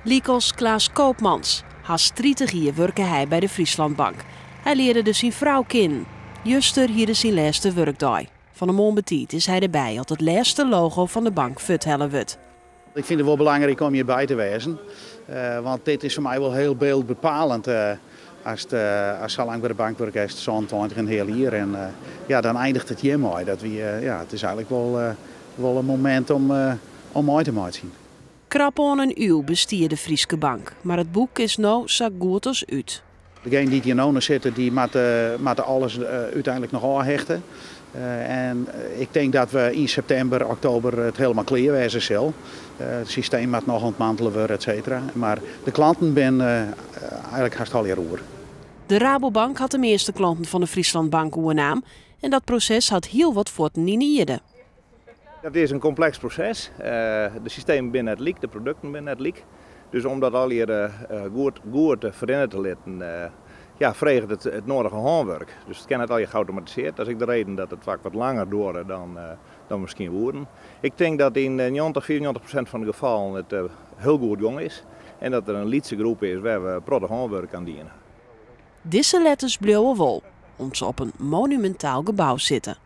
Likos Klaas Koopmans. Haast 30 jaar werkte hij bij de Frieslandbank. Hij leerde dus zijn vrouw kennen. Juster hier is zijn laatste werkdag. Van een onbetiet is hij erbij als het laatste logo van de bank vertellen wordt. Ik vind het wel belangrijk om hierbij te wezen. Want dit is voor mij wel heel beeldbepalend. Als zo lang bij de bank werkt, is het zo'n 20 een heel jaar. En dan eindigt het hier mooi. Het is eigenlijk wel een moment om mooi te maken. Krap aan een uur bestiert de Frieske bank. Maar het boek is nou zo goed als uit. Degenen die hier zitten, die moeten alles uiteindelijk nog aanhechten. En ik denk dat we in september, oktober het helemaal klaar wezen zal. Het systeem moet nog ontmantelen worden, et cetera. Maar de klanten zijn eigenlijk haast al hier roer. De Rabobank had de meeste klanten van de Frieslandbank naam. En dat proces had heel wat voeten in Ierden. Dat is een complex proces. De systemen binnen het liek, de producten binnen het liek. Dus om dat al hier goed veranderd te laten, vreeg het nodige handwerk. Dus het kan het al je geautomatiseerd. Dat is ook de reden dat het vaak wat langer duurt dan misschien woorden. Ik denk dat in 94% van de gevallen het heel goed jong is. En dat er een liedse groep is waar we prachtig handwerk aan dienen. Deze letters blauwe wol, omdat ze op een monumentaal gebouw zitten.